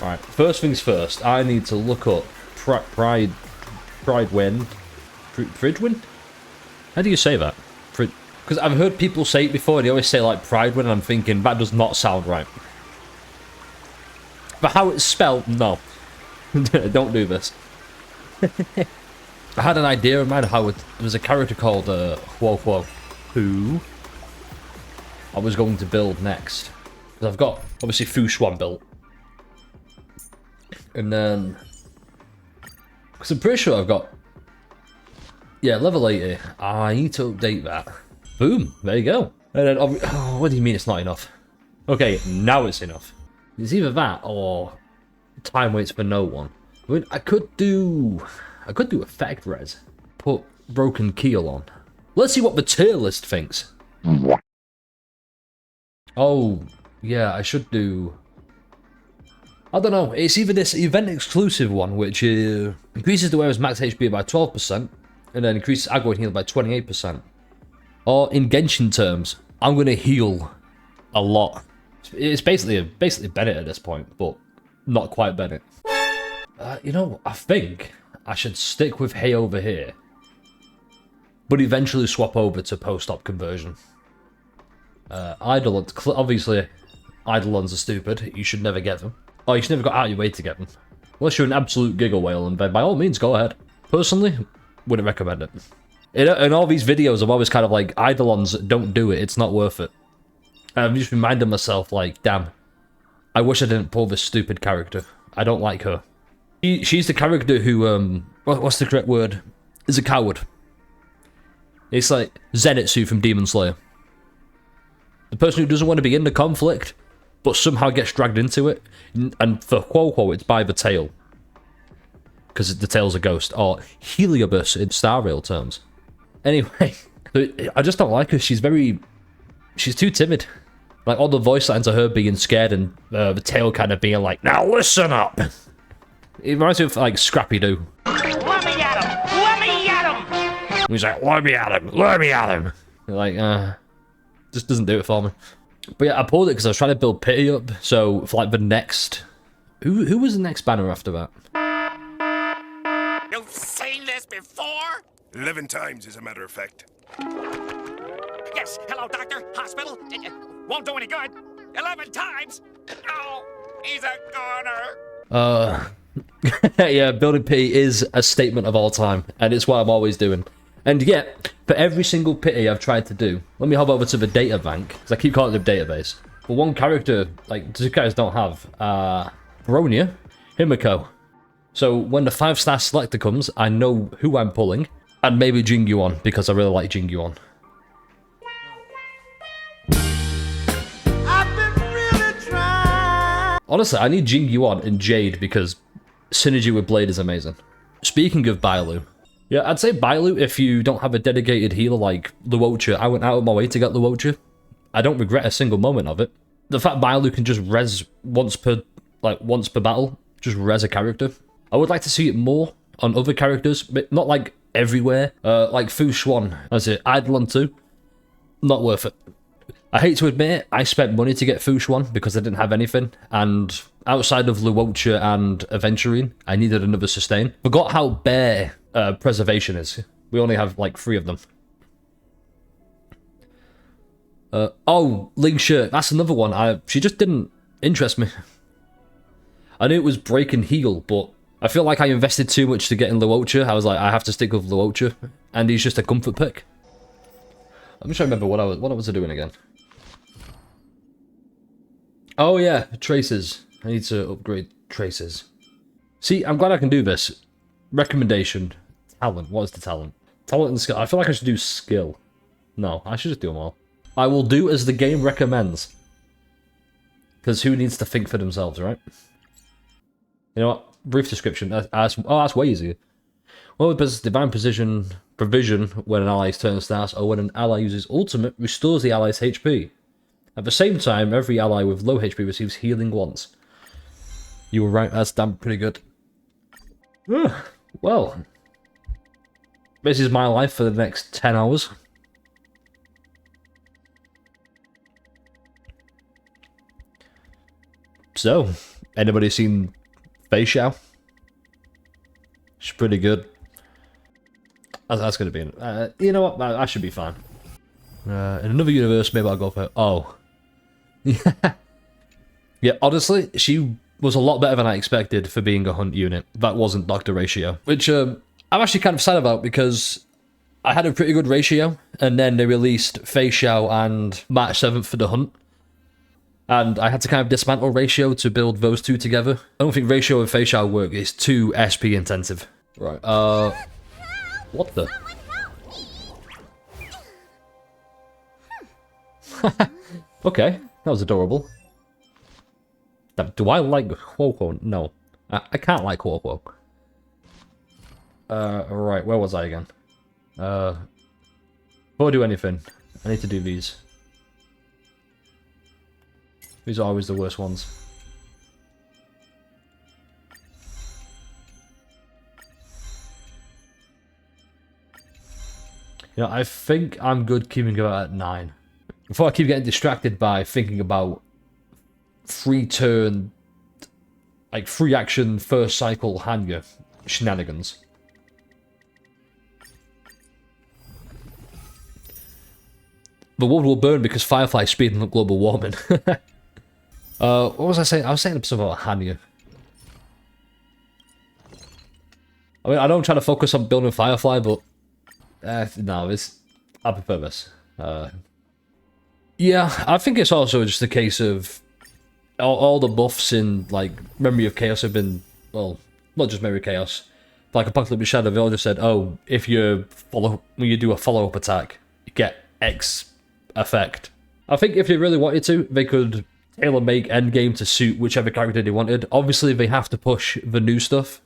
Alright, first things first, I need to look up Pride Wind. Fridgewind? How do you say that? Because I've heard people say it before, and they always say like Pride Wind, and I'm thinking, that does not sound right. But how it's spelled, no. Don't do this. I had an idea in mind of how there was a character called HuoHuo, who I was going to build next. Because I've got, obviously, Fushuan built. And then... Because I'm pretty sure I've got... Yeah, level 80. I need to update that. Boom, there you go. And then, oh, what do you mean it's not enough? Okay, now it's enough. It's either that or time waits for no one. I mean, I could do effect res. Put broken keel on. Let's see what the tier list thinks. Oh, yeah, I should do... I don't know, it's either this event exclusive one, which increases the wearer's max HP by 12%, and then increases aggro and heal by 28%. Or in Genshin terms, I'm gonna heal a lot. It's basically Bennett at this point, but not quite Bennett. You know, I think I should stick with Hay over here, but eventually swap over to post-op conversion. Eidolons, obviously, Eidolons are stupid. You should never get them. Oh, you should never go out of your way to get them. Unless you're an absolute giggle whale, and then by all means, go ahead. Personally, wouldn't recommend it. In all these videos, I'm always kind of like, Eidolons, don't do it, it's not worth it. And I'm just reminding myself, like, damn, I wish I didn't pull this stupid character. I don't like her. She's the character who, what's the correct word? Is a coward. It's like Zenitsu from Demon Slayer. The person who doesn't want to be in the conflict, but somehow gets dragged into it. And for HuoHuo, it's by the tail. Because the tail's a ghost. Or Heliobus in Star Rail terms. Anyway, I just don't like her. She's too timid. Like, all the voice lines are her being scared and the tail kind of being like, now listen up! It reminds me of, like, Scrappy-Doo. Let me at him! Let me at him! He's like, let me at him! Let me at him! Like, just doesn't do it for me. But yeah, I pulled it because I was trying to build Pity up, so for, like, the next... Who was the next banner after that? You've seen this before? 11 times, as a matter of fact. Yes, hello, doctor, hospital. Won't do any good. 11 times? Oh, he's a goner. Yeah, building Pity is a statement of all time, and it's what I'm always doing. And yet, for every single Pity I've tried to do, let me hop over to the data bank, because I keep calling it the database. For one character, like, two guys don't have, Bronya, Himiko. So when the 5-star selector comes, I know who I'm pulling, and maybe Jingyuan, because I really like Jingyuan. Honestly, I need Jingyuan and Jade because synergy with Blade is amazing. Speaking of Bailu, yeah, I'd say Bailu if you don't have a dedicated healer like Luocha. I went out of my way to get Luocha. I don't regret a single moment of it. The fact Bailu can just res once per battle, just res a character. I would like to see it more on other characters, but not like everywhere. Like Fushuan, that's it. Eidolon 2, not worth it. I hate to admit it, I spent money to get Fushuan because I didn't have anything, and outside of Luocha and Aventurine, I needed another sustain. Forgot how bare preservation is. We only have like 3 of them. Oh, Ling Shi, that's another one. She just didn't interest me. I knew it was break and heal, but I feel like I invested too much to get in Luocha. I was like, I have to stick with Luocha, and he's just a comfort pick. I'm just trying to remember what was I doing again. Oh yeah, traces. I need to upgrade traces. See, I'm glad I can do this. Recommendation. Talent. What is the talent? Talent and skill. I feel like I should do skill. No, I should just do them all. I will do as the game recommends. Because who needs to think for themselves, right? You know what? Brief description. That's way easier. Well, with possess divine provision when an ally's turn starts, or when an ally uses ultimate, restores the ally's HP. At the same time, every ally with low HP receives healing once. You were right, that's damn pretty good. Well, this is my life for the next 10 hours. So, Anybody seen Fei Xiao? She's pretty good. That's gonna be... you know what? I should be fine. In another universe, maybe I'll go for... Oh. Yeah, honestly, she was a lot better than I expected for being a hunt unit. That wasn't Dr. Ratio. Which I'm actually kind of sad about, because I had a pretty good ratio, and then they released Fei Xiao and March 7th for the hunt. And I had to kind of dismantle Ratio to build those two together. I don't think Ratio and Fei Xiao work. It's too SP intensive. Right, what the? Okay, that was adorable. Do I like HuoHuo? No. I can't like HuoHuo. Right, where was I again? Before I do anything, I need to do these. These are always the worst ones. You know, I think I'm good keeping it at 9. Before I keep getting distracted by thinking about free turn, like free action, first cycle Hanya shenanigans. The world will burn because Firefly is speeding up global warming. What was I saying? I was saying something about Hanya. I mean, I don't try to focus on building Firefly, but no, I prefer this. Yeah, I think it's also just a case of all the buffs in like Memory of Chaos have been, well, not just Memory of Chaos, like Apocalyptic Shadow. They all just said, oh, if you when you do a follow-up attack, you get X effect. I think if they really wanted to, they could tailor-make endgame to suit whichever character they wanted. Obviously, they have to push the new stuff.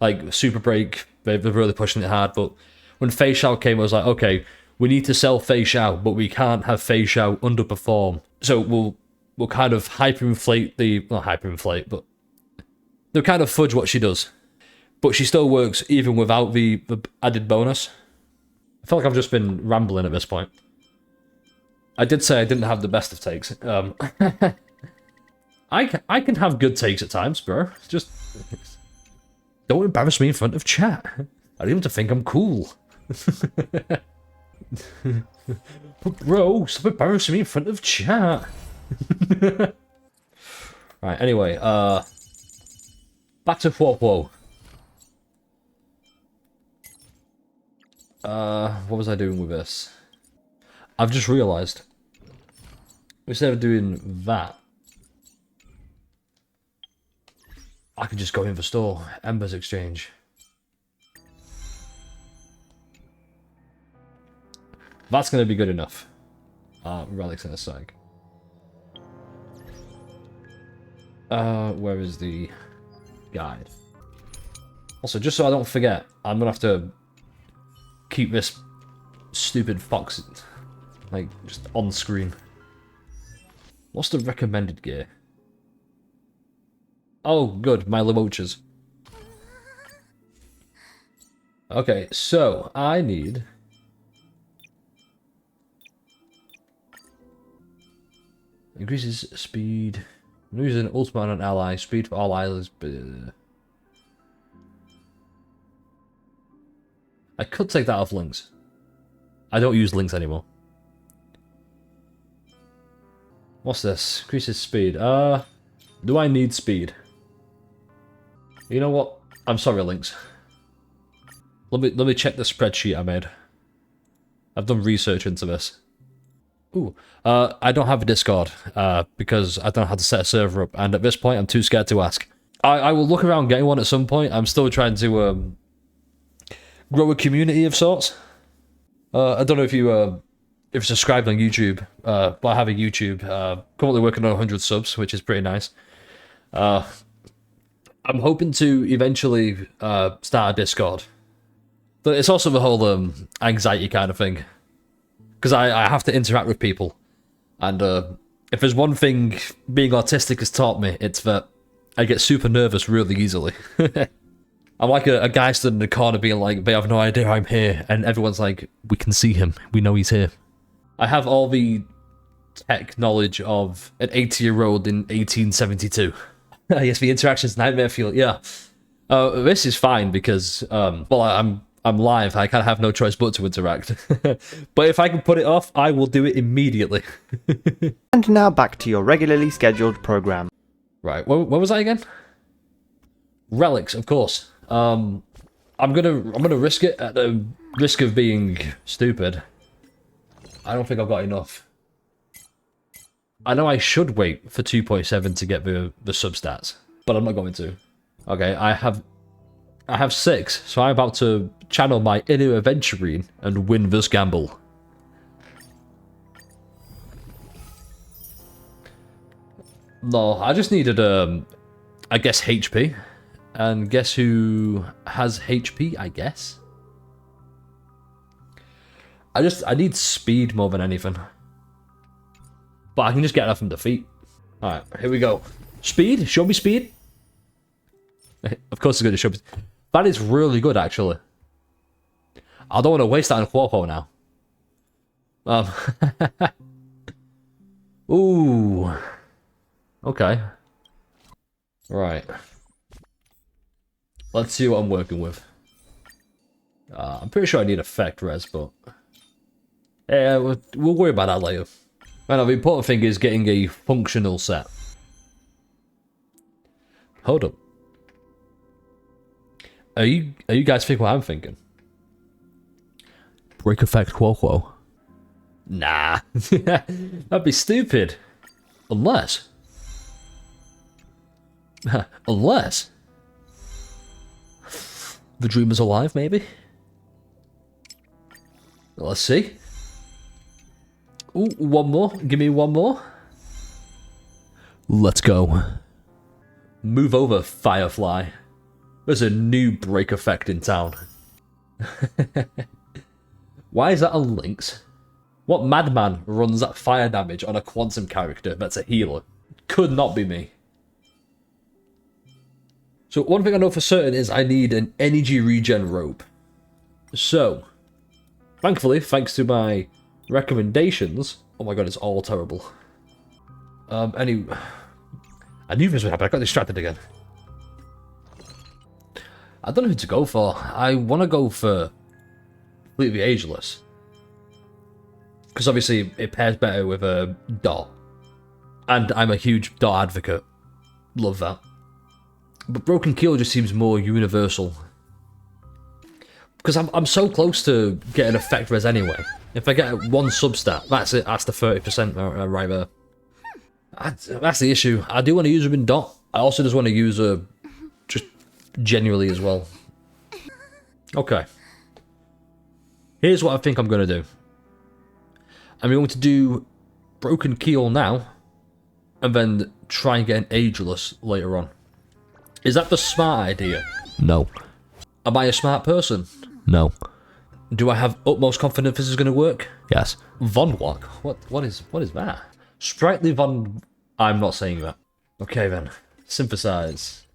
Like, Super Break, they're really pushing it hard, but when Fei Xiao came, I was like, okay, we need to sell Fei Xiao, but we can't have Fei Xiao underperform. So we'll kind of hyperinflate the... Not hyperinflate, but... they'll kind of fudge what she does. But she still works even without the added bonus. I feel like I've just been rambling at this point. I did say I didn't have the best of takes. I can have good takes at times, bro. Just don't embarrass me in front of chat. I need them to think I'm cool. But bro, stop embarrassing me in front of chat. Right, anyway, back to HuoHuo. What was I doing with this? I've just realised, instead of doing that, I could just go in for store, Embers Exchange. That's going to be good enough. Relics in a sec. Where is the guide? Also, just so I don't forget, I'm going to have to keep this stupid fox, like, just on screen. What's the recommended gear? Oh, good, my Limochas. Okay, so, I need... increases speed. I'm using ultimate on an ally. Speed for all allies. I could take that off links. I don't use links anymore. What's this? Increases speed. Do I need speed? You know what? I'm sorry, links. Let me check the spreadsheet I made. I've done research into this. Ooh, I don't have a Discord, because I don't know how to set a server up, and at this point I'm too scared to ask. I will look around getting one at some point. I'm still trying to grow a community of sorts. I don't know if you subscribed on YouTube, but I have a YouTube, currently working on 100 subs, which is pretty nice. I'm hoping to eventually start a Discord. But it's also the whole anxiety kind of thing. Because I have to interact with people. And if there's one thing being autistic has taught me, it's that I get super nervous really easily. I'm like a guy stood in the corner being like, they have no idea I'm here. And everyone's like, we can see him. We know he's here. I have all the tech knowledge of an 80-year-old in 1872. Yes, the interaction's nightmare fuel. Yeah. This is fine because, well, I'm live. I kind of have no choice but to interact. But if I can put it off, I will do it immediately. And now back to your regularly scheduled program. Right. What was I again? Relics, of course. I'm gonna risk it at the risk of being stupid. I don't think I've got enough. I know I should wait for 2.7 to get the substats, but I'm not going to. Okay, I have 6, so I'm about to channel my inner adventurine and win this gamble. No, I just needed I guess HP. And guess who has HP, I guess? I need speed more than anything. But I can just get that from defeat. Alright, here we go. Speed? Show me speed. Of course it's going to show me. That is really good, actually. I don't want to waste that on HuoHuo now. Ooh. Okay. Right. Let's see what I'm working with. I'm pretty sure I need effect res, but... yeah, we'll worry about that later. Right now, the important thing is getting a functional set. Hold up. Are you guys thinking what I'm thinking? Break effect HuoHuo. Nah. That'd be stupid. Unless... unless... the dream is alive, maybe? Let's see. Ooh, one more. Give me one more. Let's go. Move over, Firefly. There's a new break effect in town. Why is that a Lynx? What madman runs that fire damage on a quantum character that's a healer? Could not be me. So one thing I know for certain is I need an energy regen rope. So, thankfully, thanks to my recommendations... oh my god, it's all terrible. I knew this would happen. I got distracted again. I don't know who to go for. I want to go for Fleet of the Ageless. Because obviously it pairs better with a Dot. And I'm a huge Dot advocate. Love that. But Broken Keel just seems more universal. Because I'm so close to getting effect res anyway. If I get one substat, that's it. That's the 30% right there. That's the issue. I do want to use her in Dot. I also just want to use her just genuinely as well. Okay. Here's what I think I'm going to do. I'm going to do Broken Keel now. And then try and get an Ageless later on. Is that the smart idea? No. Am I a smart person? No. Do I have utmost confidence this is going to work? Yes. Von Walk? What is that? Sprightly Von... I'm not saying that. Okay then. Synthesize.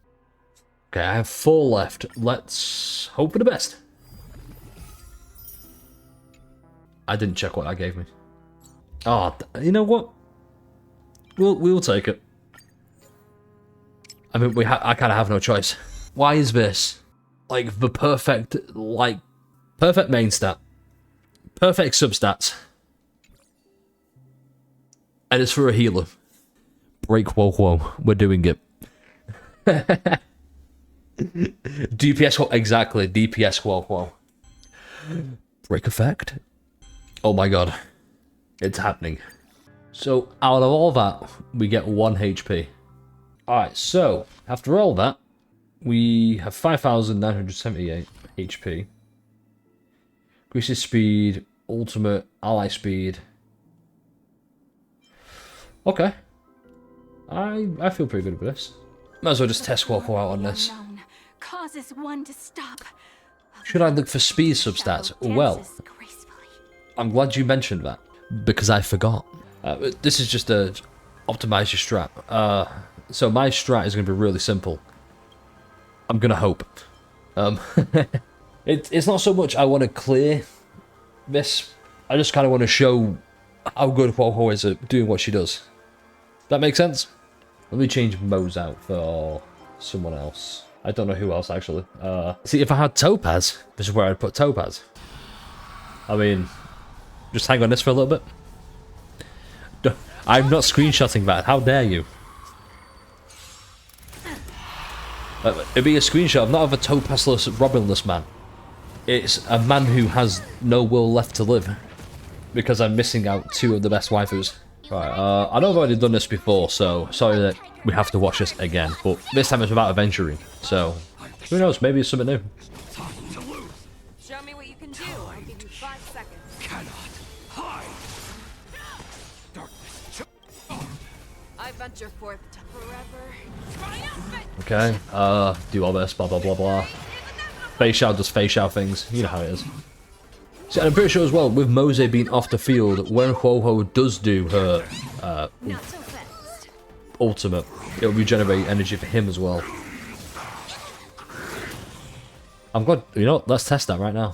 Okay, I have 4 left. Let's hope for the best. I didn't check what that gave me. Oh, you know what? We'll take it. I mean, I kind of have no choice. Why is this like the perfect main stat, perfect substats, and it's for a healer? Break HuoHuo. We're doing it. DPS exactly. DPS HuoHuo. Break effect. Oh my god, it's happening. So out of all that, we get 1 HP. Alright, so after all that, we have 5,978 HP. Increases speed, ultimate, ally speed. Okay. I feel pretty good with this. Might as well just test HuoHuo out on this. Causes one to stop. Should I look for speed substats? Well, I'm glad you mentioned that, because I forgot. This is just a optimize your strat. So my strat is going to be really simple. I'm going to hope. It's not so much I want to clear this. I just kind of want to show how good HuoHuo is at doing what she does. That make sense? Let me change Mose out for someone else. I don't know who else, actually. See, if I had Topaz, this is where I'd put Topaz. I mean, just hang on this for a little bit. I'm not screenshotting that. How dare you? It'd be a screenshot not of a Topazless, Robinless man. It's a man who has no will left to live. Because I'm missing out 2 of the best waifus. Right, I know I've already done this before, so sorry that we have to watch this again. But this time it's without adventuring, so who knows, maybe it's something new. Show me what you can do. I'll give you 5 seconds. I venture forth to forever. Okay, do all this, blah blah blah blah. Face Shadow does face Shadow things, you know how it is. See, and I'm pretty sure as well, with Mose being off the field, when HuoHuo does do her Not so fast. ultimate, it'll regenerate energy for him as well. I'm glad, you know what, let's test that right now.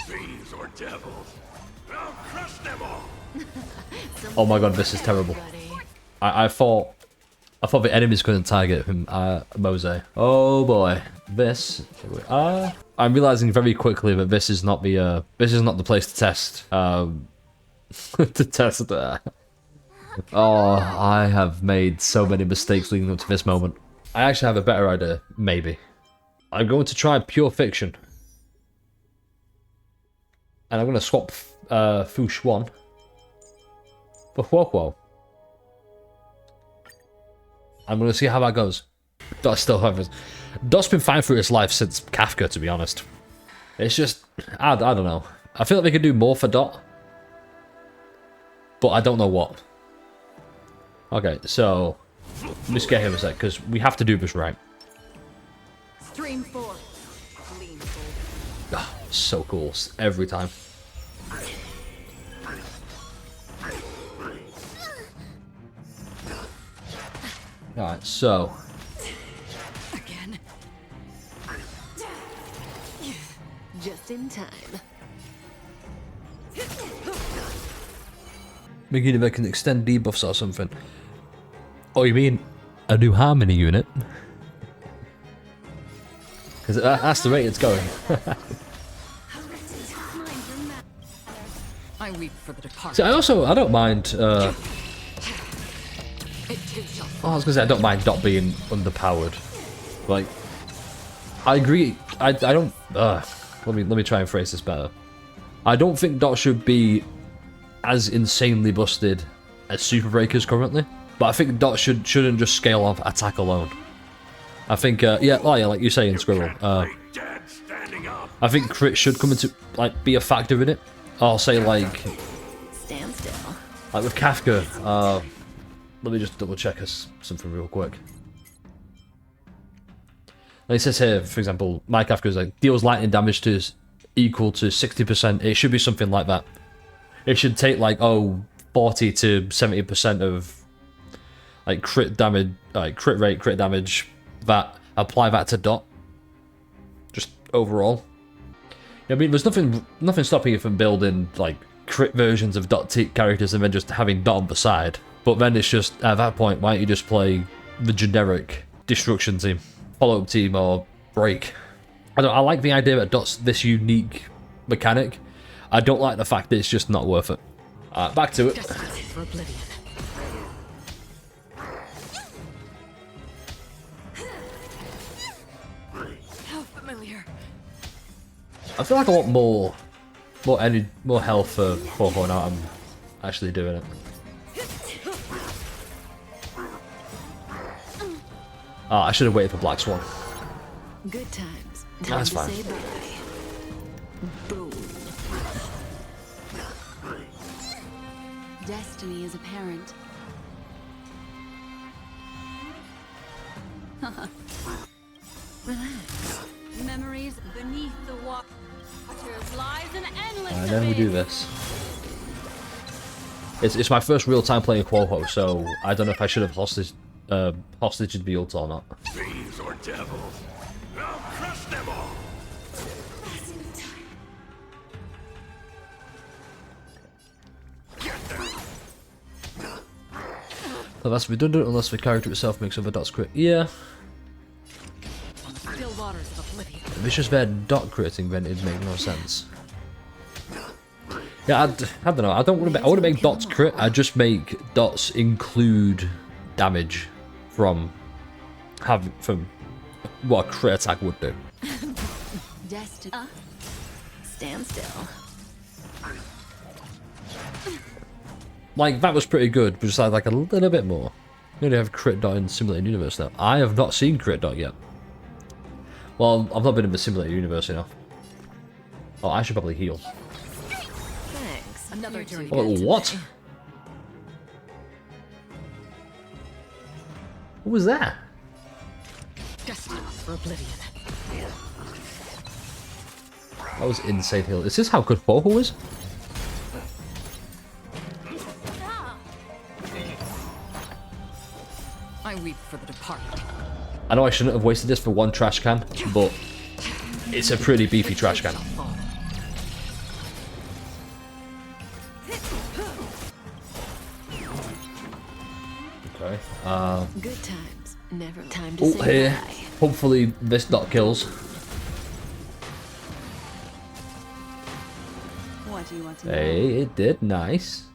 Fiends or devils. I'll crush them all. Oh my god, this is terrible. I thought the enemies couldn't target him, Mose. Oh boy, this. I'm realizing very quickly that this is not the place to test. To test that. Oh, I have made so many mistakes leading up to this moment. I actually have a better idea, maybe. I'm going to try pure fiction, and I'm going to swap Fush 1 for HuoHuo. I'm going to see how that goes. Dot still has. Dot's been fine through his life since Kafka, to be honest. It's just, I don't know. I feel like they could do more for Dot, but I don't know what. Okay, so let's get him a sec, because we have to do this right. Stream 4. Lean forward. Oh, so cool, every time. Alright, so Again. Just in time. making it can extend debuffs or something. Oh, you mean a new harmony unit? Because that's the rate it's going. I weep for the departed. So I don't mind. I was gonna say I don't mind Dot being underpowered. Like, I agree. I don't. Let me try and phrase this better. I don't think Dot should be as insanely busted as Super Breakers currently, but I think Dot shouldn't just scale off attack alone. I think yeah, like you're saying, Squirrel. I think crit should come into be a factor in it. I'll say Stand still. like with Kafka. Let me just double check something real quick. Like it says here, for example, my Kafka is deals lightning damage to equal to 60%. It should be something like that. It should take 40 to 70% of crit damage, crit rate, crit damage. That apply that to Dot. Just overall. I mean, there's nothing stopping you from building crit versions of Dot characters and then just having Dot on the side. But then it's just, at that point, why don't you just play the generic destruction team, follow-up team, or break? I like the idea that Dot's this unique mechanic. I don't like the fact that it's just not worth it. Back to it. For oblivion. How familiar. I feel like I want more health for HuoHuo now I'm actually doing it. I should have waited for Black Swan. Good times. That's fine. Say bye. Boom. Destiny is apparent. Relax. Memories beneath the waters lies an endless And then we do this. It's my first real time playing HuoHuo, so I don't know if I should have hostaged the ult or not. Fiends or devils. I'll crush them all. Oh, that's redundant unless the character itself makes other dots crit. Yeah. Still waters of oblivion. If it's just their dot critting, then it'd make no sense. Yeah, I don't know. I wouldn't make dots crit. I just make dots include damage from what a crit attack would do. Destiny. Stand still. Like, that was pretty good, but just like a little bit more. You only have crit dot in Simulated Universe now. I have not seen crit dot yet. Well, I've not been in the Simulated Universe enough. Oh, I should probably heal. Thanks. Another journey. Oh, what? What was that? Destiny for oblivion. That was insane heal. Is this how good HuoHuo is? I weep for the departed. I know I shouldn't have wasted this for one trash can, but it's a pretty beefy trash can. Okay. Good times. Never time to Oh, say here. bye. Hopefully this dot kills. What do you want to know? Hey, it did. Nice.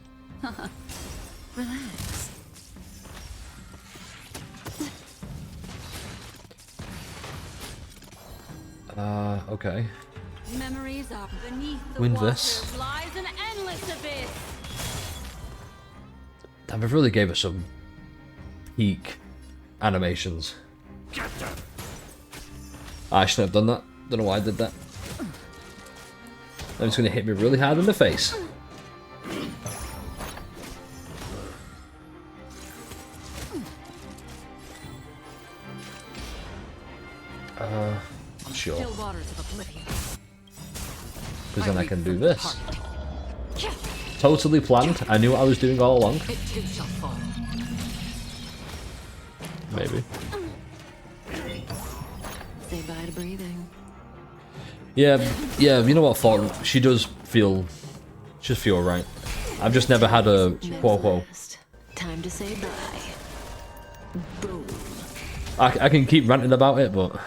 Relax. Okay. Memories are beneath the Win waters this. lies an endless abyss. Damn, they really gave us some peak animations. I shouldn't have done that. Don't know why I did that. Now it's going to hit me really hard in the face. Sure. Still waters of oblivion. Because then I can do this. Totally planned. I knew what I was doing all along. It too shall fall. Maybe. Say bye to breathing. Yeah, you know what, Thornton? She does feel right. I've just never had a HuoHuo. Last. Time to say bye. Boom. I can keep ranting about it, but...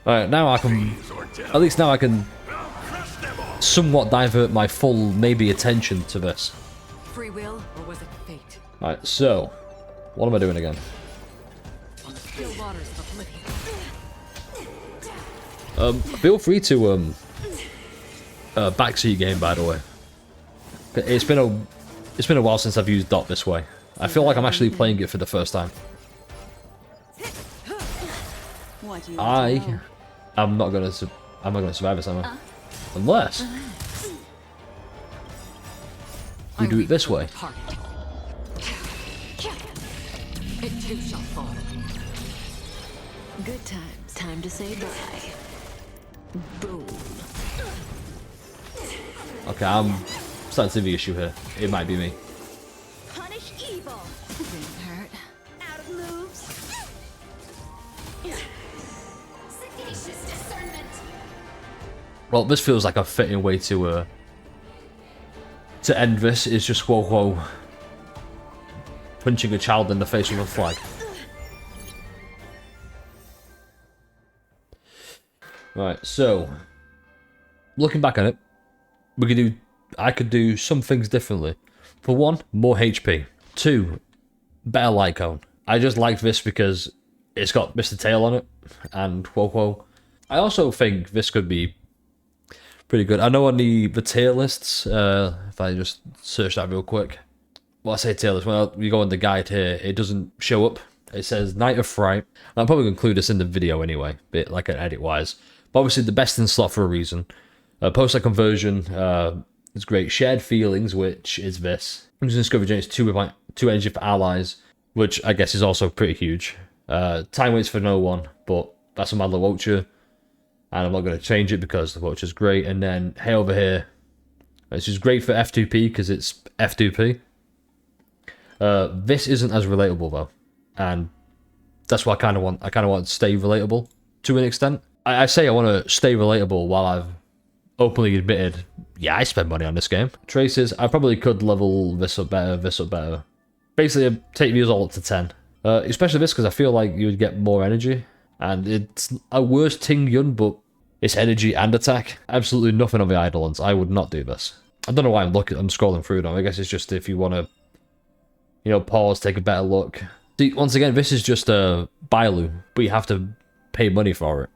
Alright, now I can... At least now I can somewhat divert my full, maybe, attention to this. Free will, or was it fate? Alright, so... What am I doing again? Still waters of oblivion. Feel free to, backseat game, by the way. It's been a while since I've used dot this way. I feel like I'm actually playing it for the first time. What do you want to know? I'm not gonna survive this, am I? Unless we do it this way. It too shall fall. Good times. Time to say bye. Boom. Okay, I'm starting to see the issue here. It might be me. Punish evil. Didn't hurt. Out of moves. Sagacious discernment. Well, this feels like a fitting way to end this. Is just HuoHuo punching a child in the face with a flag. Right, so looking back on it, I could do some things differently. For one, more HP. Two, better light cone. I just liked this because it's got Mr. Tail on it and HuoHuo. I also think this could be pretty good. I know on the tail lists, if I just search that real quick. Well, I say tail list, well, you go on the guide here, it doesn't show up. It says Night of Fright. And I'll probably include this in the video anyway, bit like an edit wise. But obviously the best in slot for a reason. Post-light conversion is great. Shared feelings, which is this. Discovery generates two energy for allies, which I guess is also pretty huge. Time waits for no one, but that's a Madla Vulture. And I'm not going to change it because the Vulture's great. And then, hey, over here, it's just great for F2P because it's F2P. This isn't as relatable though, and that's what I kind of want. I kind of want to stay relatable to an extent. I say I want to stay relatable while I've openly admitted, yeah, I spend money on this game. Traces, I probably could level this up better, basically take views all up to 10. Especially this, because I feel like you would get more energy. And it's a worse Ting Yun, but it's energy and attack. Absolutely nothing on the Eidolons. I would not do this. I don't know why I'm scrolling through them. I guess it's just if you want to, you know, pause, take a better look. See, once again, this is just a Bailu, but you have to pay money for it.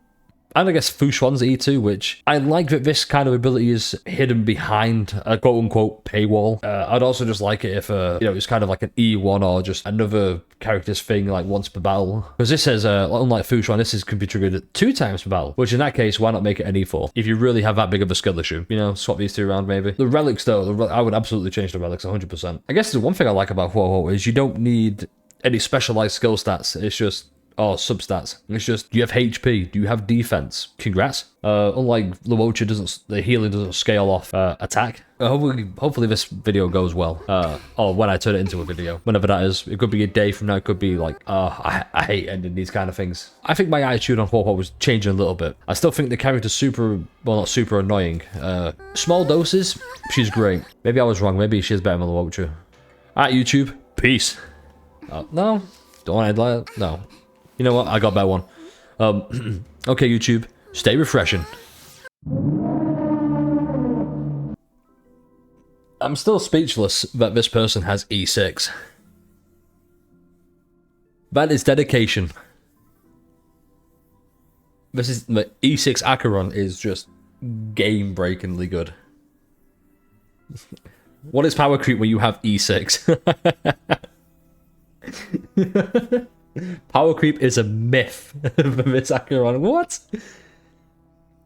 And I guess Fushuan's E2, which I like that this kind of ability is hidden behind a quote-unquote paywall. I'd also just like it if, you know, it's kind of like an E1 or just another character's thing, like once per battle. Because this says, unlike Fushuan, this can be triggered 2 times per battle, which in that case, why not make it an E4? If you really have that big of a skill issue, you know, swap these 2 around maybe. The Relics, though, I would absolutely change the Relics 100%. I guess the one thing I like about HuoHuo is you don't need any specialized skill stats. It's just... or substats. It's just, do you have HP? Do you have defense? Congrats. Unlike LuoCha, the healing doesn't scale off attack. Hopefully this video goes well. Or when I turn it into a video. Whenever that is. It could be a day from now. It could be like, I hate ending these kind of things. I think my attitude on HuoHuo was changing a little bit. I still think the character's super, well, not super annoying. Small doses, she's great. Maybe I was wrong. Maybe she's better than LuoCha. Alright, YouTube. Peace. No. Don't want to lie. No. You know what? I got that one. Okay, YouTube. Stay refreshing. I'm still speechless that this person has E6. That is dedication. This is... the E6 Acheron is just game-breakingly good. What is power creep when you have E6? Power creep is a myth for this Acheron. What?